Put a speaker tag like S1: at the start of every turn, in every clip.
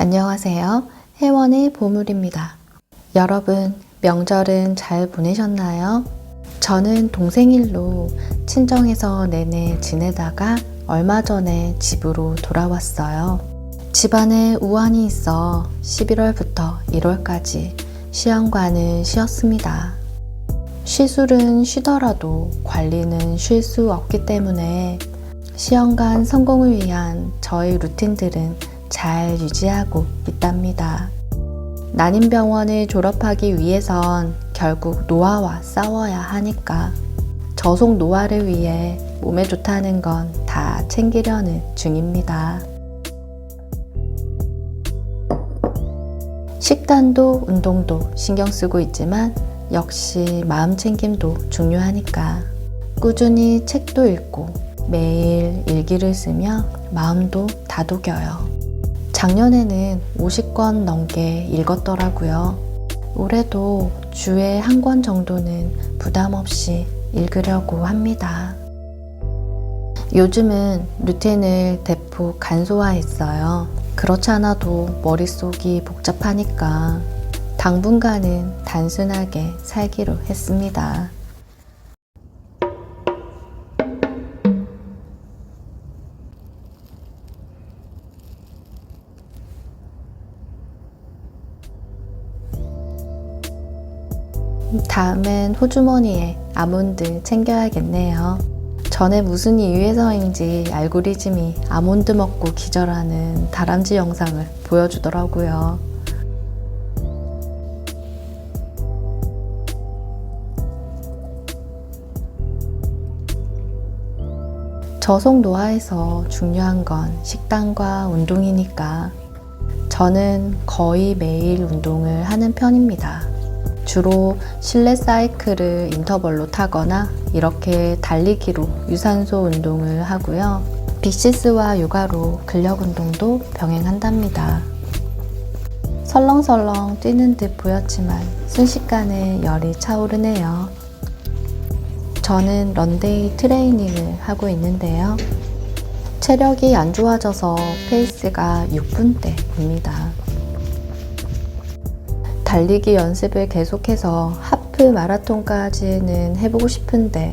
S1: 안녕하세요. 혜원의 보물입니다. 여러분, 명절은 잘 보내셨나요? 저는 동생일로 친정에서 내내 지내다가 얼마 전에 집으로 돌아왔어요. 집안에 우환이 있어 11월부터 1월까지 시험관을 쉬었습니다. 시술은 쉬더라도 관리는 쉴 수 없기 때문에 시험관 성공을 위한 저의 루틴들은 잘 유지하고 있답니다. 난임병원을 졸업하기 위해선 결국 노화와 싸워야 하니까 저속 노화를 위해 몸에 좋다는 건 다 챙기려는 중입니다. 식단도 운동도 신경 쓰고 있지만 역시 마음 챙김도 중요하니까 꾸준히 책도 읽고 매일 일기를 쓰며 마음도 다독여요. 작년에는 50권 넘게 읽었더라고요. 올해도 주에 한 권 정도는 부담 없이 읽으려고 합니다. 요즘은 루틴을 대폭 간소화했어요. 그렇지 않아도 머릿속이 복잡하니까 당분간은 단순하게 살기로 했습니다. 다음엔 호주머니에 아몬드 챙겨야겠네요. 전에 무슨 이유에서인지 알고리즘이 아몬드 먹고 기절하는 다람쥐 영상을 보여주더라고요. 저속 노화에서 중요한 건 식단과 운동이니까 저는 거의 매일 운동을 하는 편입니다. 주로 실내 사이클을 인터벌로 타거나 이렇게 달리기로 유산소 운동을 하고요. 빅시스와 요가로 근력 운동도 병행한답니다. 설렁설렁 뛰는 듯 보였지만 순식간에 열이 차오르네요. 저는 런데이 트레이닝을 하고 있는데요. 체력이 안 좋아져서 페이스가 6분대입니다. 달리기 연습을 계속해서 하프 마라톤까지는 해보고 싶은데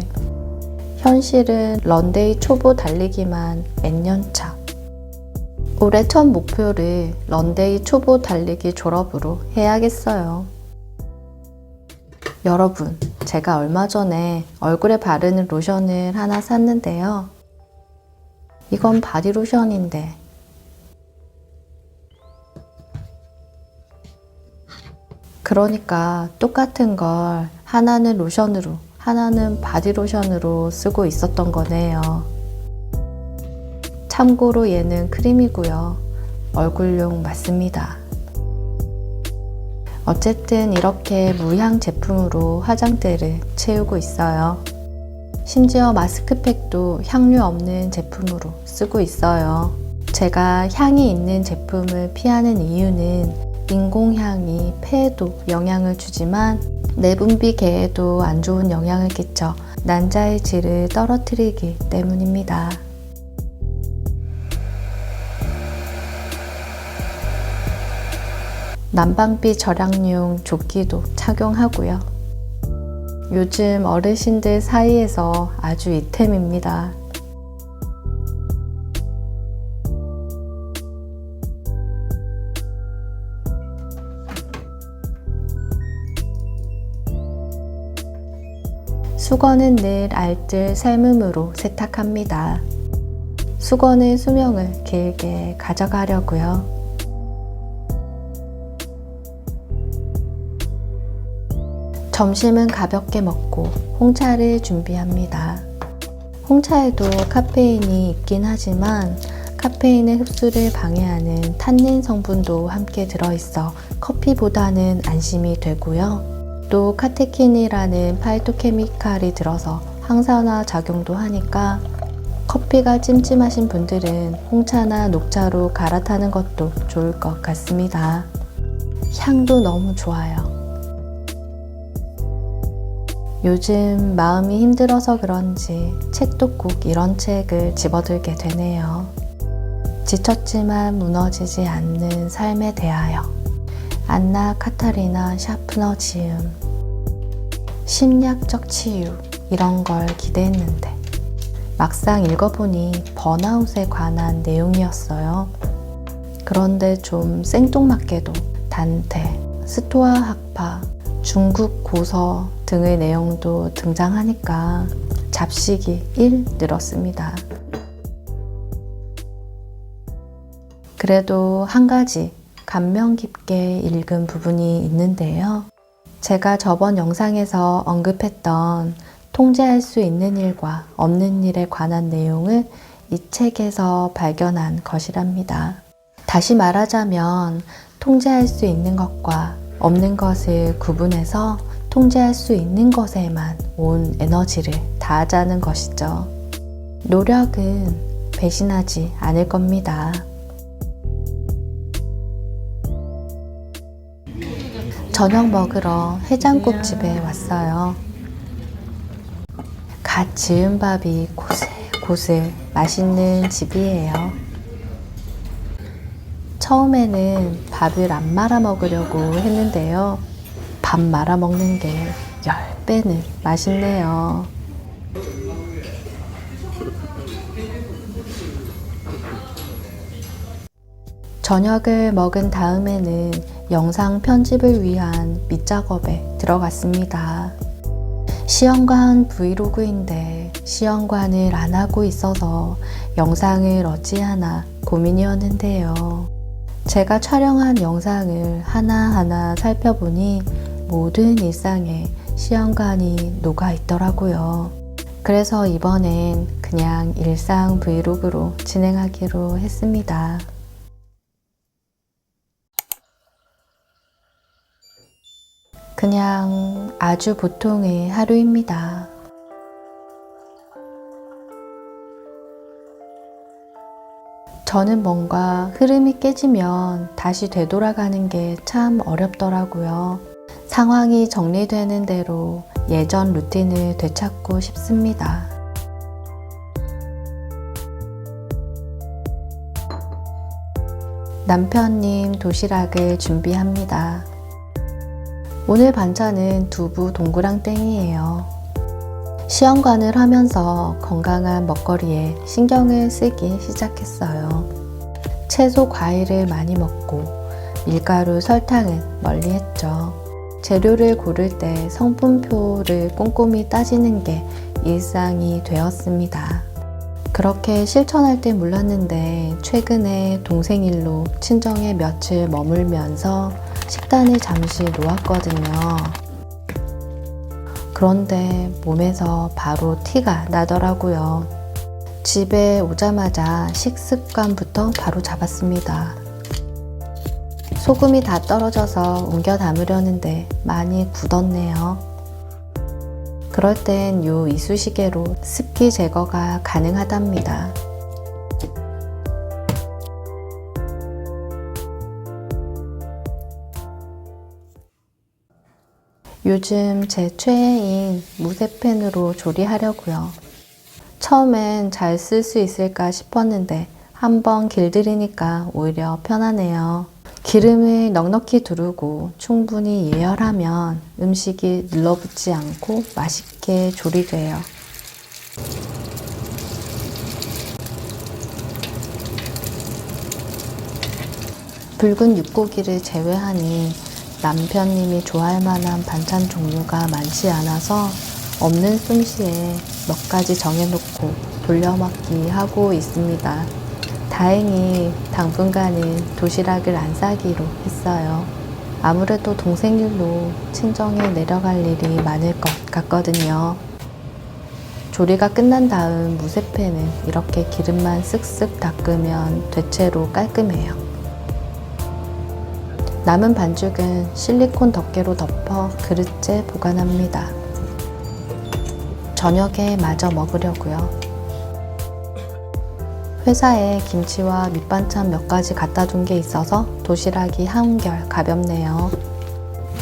S1: 현실은 런데이 초보 달리기만 몇 년 차. 올해 첫 목표를 런데이 초보 달리기 졸업으로 해야겠어요. 여러분, 제가 얼마 전에 얼굴에 바르는 로션을 하나 샀는데요. 이건 바디로션인데 그러니까 똑같은 걸 하나는 로션으로, 하나는 바디로션으로 쓰고 있었던 거네요. 참고로 얘는 크림이고요. 얼굴용 맞습니다. 어쨌든 이렇게 무향 제품으로 화장대를 채우고 있어요. 심지어 마스크팩도 향료 없는 제품으로 쓰고 있어요. 제가 향이 있는 제품을 피하는 이유는 인공향이 폐에도 영향을 주지만 내분비계에도 안 좋은 영향을 끼쳐 난자의 질을 떨어뜨리기 때문입니다. 난방비 절약용 조끼도 착용하고요. 요즘 어르신들 사이에서 아주 이템입니다. 수건은 늘 알뜰 삶음으로 세탁합니다. 수건의 수명을 길게 가져가려고요. 점심은 가볍게 먹고 홍차를 준비합니다. 홍차에도 카페인이 있긴 하지만 카페인의 흡수를 방해하는 탄닌 성분도 함께 들어있어 커피보다는 안심이 되고요. 또 카테킨이라는 파이토케미칼이 들어서 항산화 작용도 하니까 커피가 찜찜하신 분들은 홍차나 녹차로 갈아타는 것도 좋을 것 같습니다. 향도 너무 좋아요. 요즘 마음이 힘들어서 그런지 책도 꼭 이런 책을 집어들게 되네요. 지쳤지만 무너지지 않는 삶에 대하여. 안나 카타리나 샤프너 지음. 심리학적 치유, 이런 걸 기대했는데 막상 읽어보니 번아웃에 관한 내용이었어요. 그런데 좀 생뚱맞게도 단테, 스토아 학파, 중국 고서 등의 내용도 등장하니까 잡식이 1 늘었습니다. 그래도 한 가지 감명 깊게 읽은 부분이 있는데요. 제가 저번 영상에서 언급했던 통제할 수 있는 일과 없는 일에 관한 내용을 이 책에서 발견한 것이랍니다. 다시 말하자면 통제할 수 있는 것과 없는 것을 구분해서 통제할 수 있는 것에만 온 에너지를 다하자는 것이죠. 노력은 배신하지 않을 겁니다. 저녁 먹으러 해장국집에 왔어요. 갓 지은 밥이 고슬고슬 맛있는 집이에요. 처음에는 밥을 안 말아 먹으려고 했는데요. 밥 말아 먹는 게 10배는 맛있네요. 저녁을 먹은 다음에는 영상 편집을 위한 밑작업에 들어갔습니다. 시연관 브이로그인데 시연관을 안 하고 있어서 영상을 어찌하나 고민이었는데요. 제가 촬영한 영상을 하나하나 살펴보니 모든 일상에 시연관이 녹아 있더라고요. 그래서 이번엔 그냥 일상 브이로그로 진행하기로 했습니다. 그냥 아주 보통의 하루입니다. 저는 뭔가 흐름이 깨지면 다시 되돌아가는 게 참 어렵더라고요. 상황이 정리되는 대로 예전 루틴을 되찾고 싶습니다. 남편님 도시락을 준비합니다. 오늘 반찬은 두부 동그랑땡이에요. 시험관을 하면서 건강한 먹거리에 신경을 쓰기 시작했어요. 채소, 과일을 많이 먹고 밀가루, 설탕은 멀리 했죠. 재료를 고를 때 성분표를 꼼꼼히 따지는 게 일상이 되었습니다. 그렇게 실천할 때 몰랐는데 최근에 동생 일로 친정에 며칠 머물면서 식단을 잠시 놓았거든요. 그런데 몸에서 바로 티가 나더라고요. 집에 오자마자 식습관부터 바로 잡았습니다. 소금이 다 떨어져서 옮겨 담으려는데 많이 굳었네요. 그럴 땐 요 이쑤시개로 습기 제거가 가능하답니다. 요즘 제 최애인 무쇠팬으로 조리하려고요. 처음엔 잘 쓸 수 있을까 싶었는데 한번 길들이니까 오히려 편하네요. 기름을 넉넉히 두르고 충분히 예열하면 음식이 눌러붙지 않고 맛있게 조리돼요. 붉은 육고기를 제외하니 남편님이 좋아할 만한 반찬 종류가 많지 않아서 없는 솜씨에 몇 가지 정해놓고 돌려먹기 하고 있습니다. 다행히 당분간은 도시락을 안 싸기로 했어요. 아무래도 동생 일로 친정에 내려갈 일이 많을 것 같거든요. 조리가 끝난 다음 무쇠팬은 이렇게 기름만 쓱쓱 닦으면 대체로 깔끔해요. 남은 반죽은 실리콘 덮개로 덮어 그릇째 보관합니다. 저녁에 마저 먹으려고요. 회사에 김치와 밑반찬 몇 가지 갖다 둔 게 있어서 도시락이 한결 가볍네요.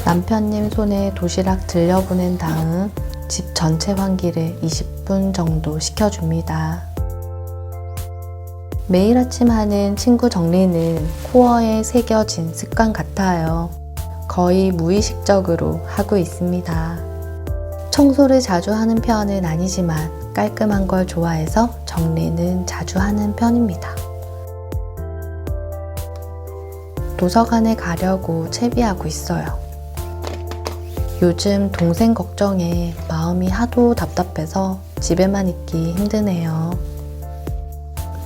S1: 남편님 손에 도시락 들려보낸 다음 집 전체 환기를 20분 정도 시켜줍니다. 매일 아침 하는 친구 정리는 코어에 새겨진 습관 같아요. 거의 무의식적으로 하고 있습니다. 청소를 자주 하는 편은 아니지만 깔끔한 걸 좋아해서 정리는 자주 하는 편입니다. 도서관에 가려고 채비하고 있어요. 요즘 동생 걱정에 마음이 하도 답답해서 집에만 있기 힘드네요.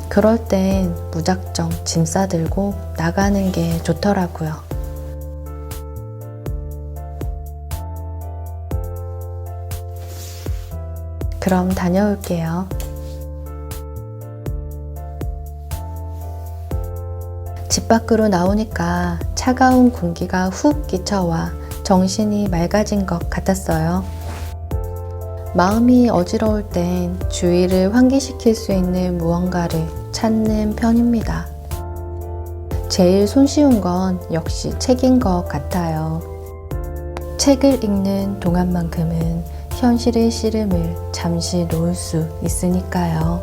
S1: 그럴 땐 무작정 짐 싸들고 나가는 게 좋더라고요. 그럼 다녀올게요. 집 밖으로 나오니까 차가운 공기가 훅 끼쳐와 정신이 맑아진 것 같았어요. 마음이 어지러울 땐 주의를 환기시킬 수 있는 무언가를 찾는 편입니다. 제일 손쉬운 건 역시 책인 것 같아요. 책을 읽는 동안만큼은 현실의 씨름을 잠시 놓을 수 있으니까요.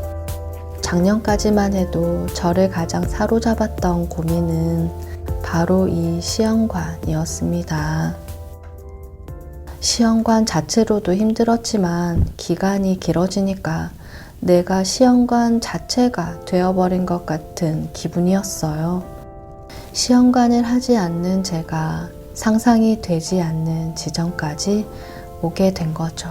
S1: 작년까지만 해도 저를 가장 사로잡았던 고민은 바로 이 시험관이었습니다. 시험관 자체로도 힘들었지만 기간이 길어지니까 내가 시험관 자체가 되어버린 것 같은 기분이었어요. 시험관을 하지 않는 제가 상상이 되지 않는 지점까지 오게 된 거죠.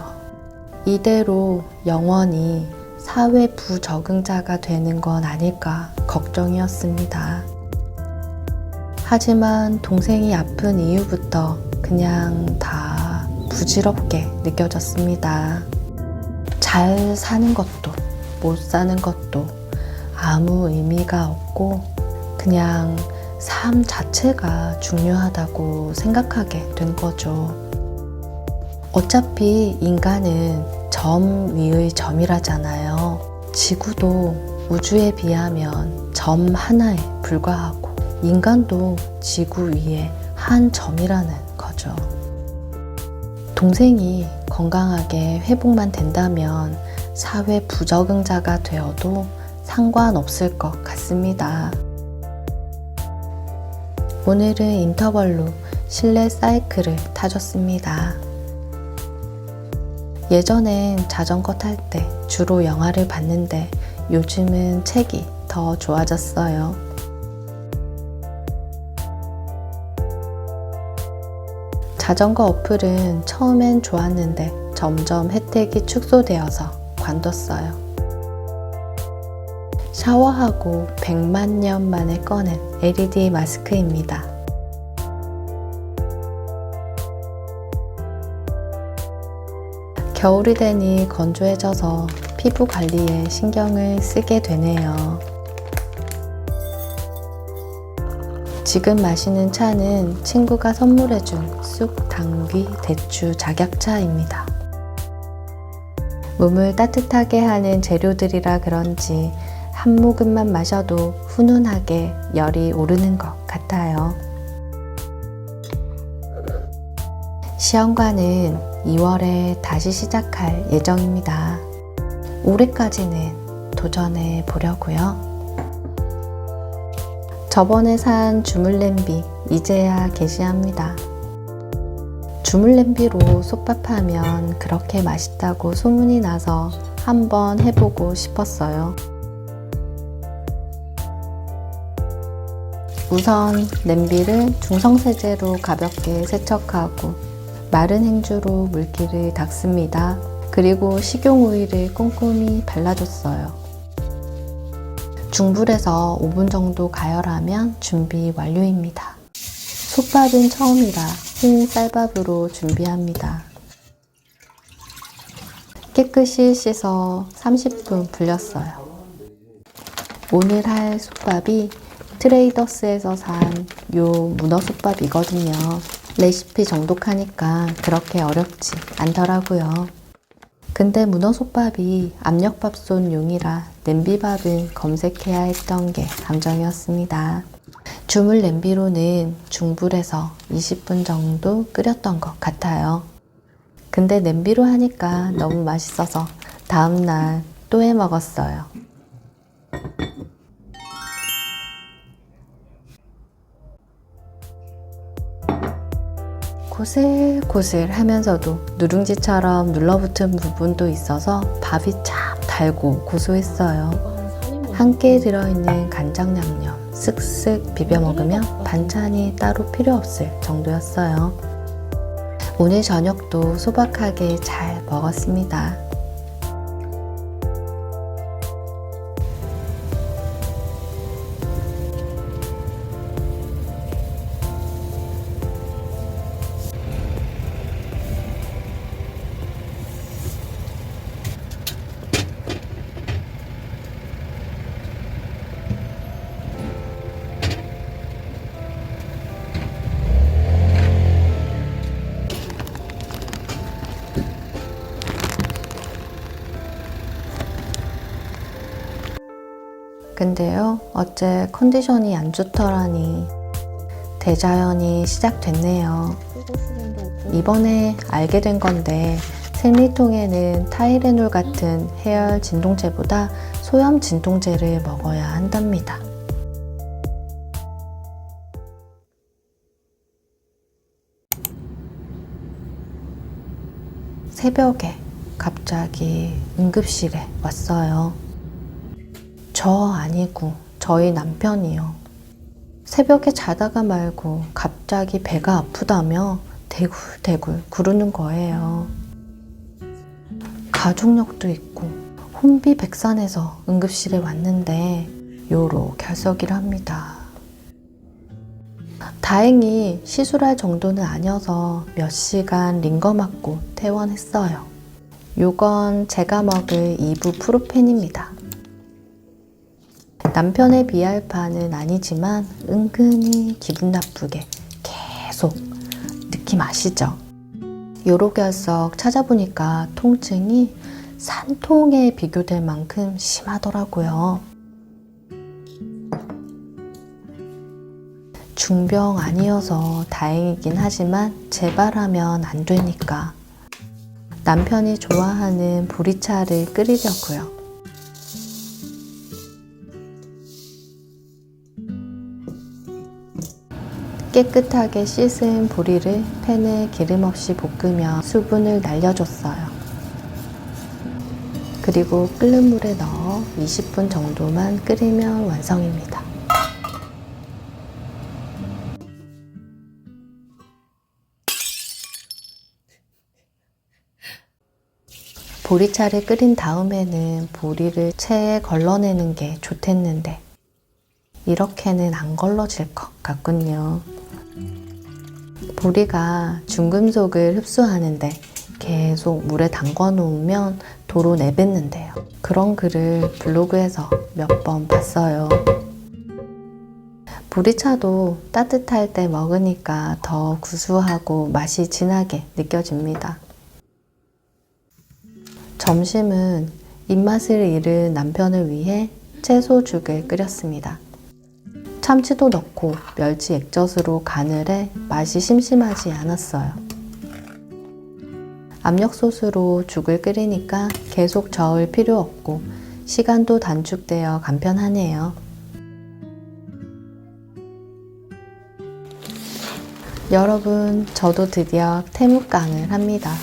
S1: 이대로 영원히 사회 부적응자가 되는 건 아닐까 걱정이었습니다. 하지만 동생이 아픈 이후부터 그냥 다 부질없게 느껴졌습니다. 잘 사는 것도 못 사는 것도 아무 의미가 없고 그냥 삶 자체가 중요하다고 생각하게 된 거죠. 어차피 인간은 점 위의 점이라잖아요. 지구도 우주에 비하면 점 하나에 불과하고 인간도 지구 위에 한 점이라는 거죠. 동생이 건강하게 회복만 된다면 사회 부적응자가 되어도 상관없을 것 같습니다. 오늘은 인터벌로 실내 사이클을 타줬습니다. 예전엔 자전거 탈 때 주로 영화를 봤는데 요즘은 책이 더 좋아졌어요. 자전거 어플은 처음엔 좋았는데 점점 혜택이 축소되어서 관뒀어요. 샤워하고 100만 년 만에 꺼낸 LED 마스크입니다. 겨울이 되니 건조해져서 피부 관리에 신경을 쓰게 되네요. 지금 마시는 차는 친구가 선물해준 쑥 당귀 대추 작약차입니다. 몸을 따뜻하게 하는 재료들이라 그런지 한 모금만 마셔도 훈훈하게 열이 오르는 것 같아요. 시험관은 2월에 다시 시작할 예정입니다. 올해까지는 도전해 보려고요. 저번에 산 주물 냄비 이제야 게시합니다. 주물 냄비로 솥밥하면 그렇게 맛있다고 소문이 나서 한번 해보고 싶었어요. 우선 냄비를 중성세제로 가볍게 세척하고 마른 행주로 물기를 닦습니다. 그리고 식용오일을 꼼꼼히 발라줬어요. 중불에서 5분 정도 가열하면 준비 완료입니다. 솥밥은 처음이라 흰 쌀밥으로 준비합니다. 깨끗이 씻어 30분 불렸어요. 오늘 할 솥밥이 트레이더스에서 산 요 문어 솥밥이거든요. 레시피 정독하니까 그렇게 어렵지 않더라고요. 근데 문어 솥밥이 압력밥솥용이라 냄비밥은 검색해야 했던 게 감정이었습니다. 주물 냄비로는 중불에서 20분 정도 끓였던 것 같아요. 근데 냄비로 하니까 너무 맛있어서 다음날 또 해 먹었어요. 고슬고슬 하면서도 누룽지처럼 눌러붙은 부분도 있어서 밥이 참 달고 고소했어요. 함께 들어있는 간장 양념 쓱쓱 비벼 먹으면 반찬이 따로 필요 없을 정도였어요. 오늘 저녁도 소박하게 잘 먹었습니다. 근데요, 어째 컨디션이 안 좋더라니 대자연이 시작됐네요. 이번에 알게 된 건데 생리통에는 타이레놀 같은 해열 진통제보다 소염 진통제를 먹어야 한답니다. 새벽에 갑자기 응급실에 왔어요. 저 아니고 저희 남편이요. 새벽에 자다가 말고 갑자기 배가 아프다며 대굴대굴 구르는 거예요. 가족력도 있고 혼비백산해서 응급실에 왔는데 요렇게 결석이를 합니다. 다행히 시술할 정도는 아니어서 몇 시간 링거 맞고 퇴원했어요. 요건 제가 먹을 이부프로펜입니다. 남편의 비알파는 아니지만 은근히 기분 나쁘게 계속 느낌 아시죠? 요로결석 찾아보니까 통증이 산통에 비교될 만큼 심하더라고요. 중병 아니어서 다행이긴 하지만 재발하면 안 되니까 남편이 좋아하는 보리차를 끓이려고요. 깨끗하게 씻은 보리를 팬에 기름 없이 볶으며 수분을 날려줬어요. 그리고 끓는 물에 넣어 20분 정도만 끓이면 완성입니다. 보리차를 끓인 다음에는 보리를 체에 걸러내는 게 좋댔는데 이렇게는 안 걸러질 것 같군요. 보리가 중금속을 흡수하는데 계속 물에 담궈 놓으면 도로 내뱉는데요. 그런 글을 블로그에서 몇 번 봤어요. 보리차도 따뜻할 때 먹으니까 더 구수하고 맛이 진하게 느껴집니다. 점심은 입맛을 잃은 남편을 위해 채소죽을 끓였습니다. 참치도 넣고 멸치 액젓으로 간을 해 맛이 심심하지 않았어요. 압력솥으로 죽을 끓이니까 계속 저을 필요 없고 시간도 단축되어 간편하네요. 여러분, 저도 드디어 태무깡을 합니다.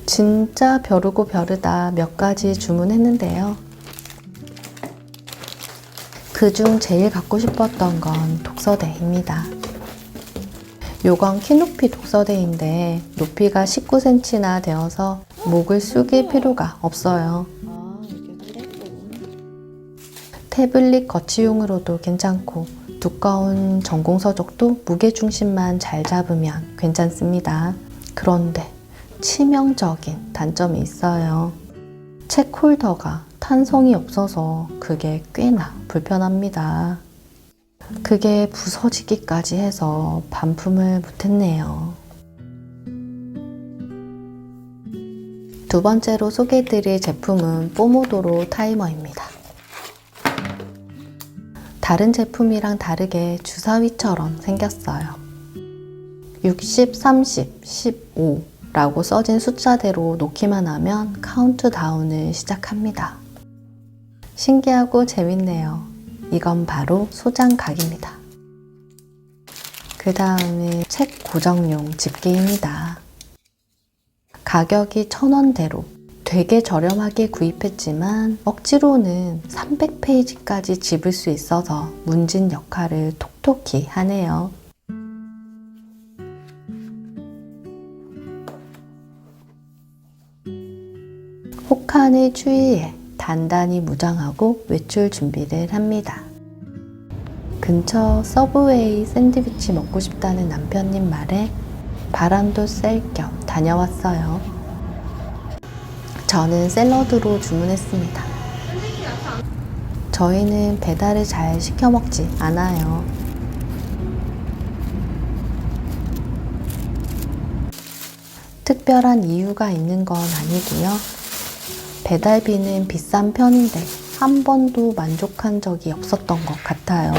S1: 진짜 벼르고 벼르다 몇 가지 주문했는데요. 그중 제일 갖고 싶었던 건 독서대입니다. 요건 키높이 독서대인데 높이가 19cm나 되어서 목을 숙일 필요가 없어요. 태블릿 거치용으로도 괜찮고 두꺼운 전공서적도 무게중심만 잘 잡으면 괜찮습니다. 그런데 치명적인 단점이 있어요. 책 홀더가 탄성이 없어서 그게 꽤나 불편합니다. 그게 부서지기까지 해서 반품을 못했네요. 두 번째로 소개해드릴 제품은 뽀모도로 타이머입니다. 다른 제품이랑 다르게 주사위처럼 생겼어요. 60, 30, 15 라고 써진 숫자대로 놓기만 하면 카운트다운을 시작합니다. 신기하고 재밌네요. 이건 바로 소장각입니다. 그 다음은 책 고정용 집게입니다. 가격이 1,000원대로 되게 저렴하게 구입했지만 억지로는 300페이지까지 집을 수 있어서 문진 역할을 톡톡히 하네요. 혹한의 추위에 단단히 무장하고 외출 준비를 합니다. 근처 서브웨이 샌드위치 먹고 싶다는 남편님 말에 바람도 쐴 겸 다녀왔어요. 저는 샐러드로 주문했습니다. 저희는 배달을 잘 시켜 먹지 않아요. 특별한 이유가 있는 건 아니고요. 배달비는 비싼 편인데 한 번도 만족한 적이 없었던 것 같아요.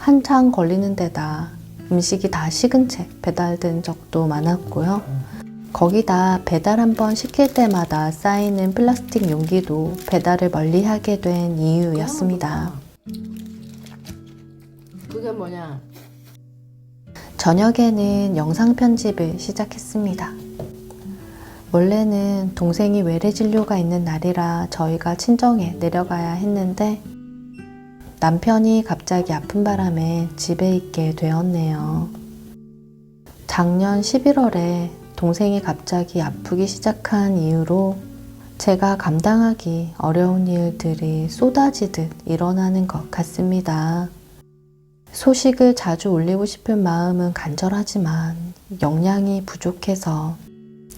S1: 한참 걸리는 데다 음식이 다 식은 채 배달된 적도 많았고요. 거기다 배달 한번 시킬 때마다 쌓이는 플라스틱 용기도 배달을 멀리 하게 된 이유였습니다.
S2: 그게 뭐냐?
S1: 저녁에는 영상 편집을 시작했습니다. 원래는 동생이 외래 진료가 있는 날이라 저희가 친정에 내려가야 했는데 남편이 갑자기 아픈 바람에 집에 있게 되었네요. 작년 11월에 동생이 갑자기 아프기 시작한 이후로 제가 감당하기 어려운 일들이 쏟아지듯 일어나는 것 같습니다. 소식을 자주 올리고 싶은 마음은 간절하지만 역량이 부족해서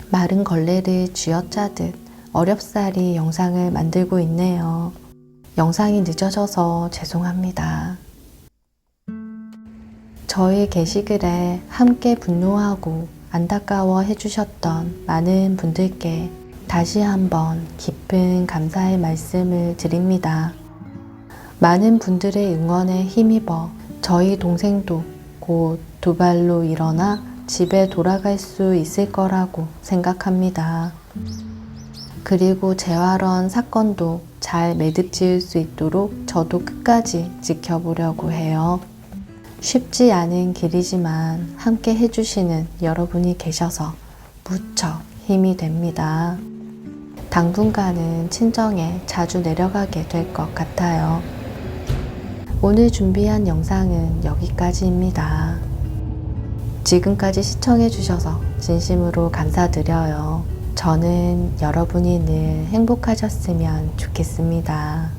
S1: 마른 걸레를 쥐어짜듯 어렵사리 영상을 만들고 있네요. 영상이 늦어져서 죄송합니다. 저희 게시글에 함께 분노하고 안타까워 해주셨던 많은 분들께 다시 한번 깊은 감사의 말씀을 드립니다. 많은 분들의 응원에 힘입어 저희 동생도 곧 두 발로 일어나 집에 돌아갈 수 있을 거라고 생각합니다. 그리고 재활원 사건도 잘 매듭 지을 수 있도록 저도 끝까지 지켜보려고 해요. 쉽지 않은 길이지만 함께 해주시는 여러분이 계셔서 무척 힘이 됩니다. 당분간은 친정에 자주 내려가게 될 것 같아요. 오늘 준비한 영상은 여기까지입니다. 지금까지 시청해주셔서 진심으로 감사드려요. 저는 여러분이 늘 행복하셨으면 좋겠습니다.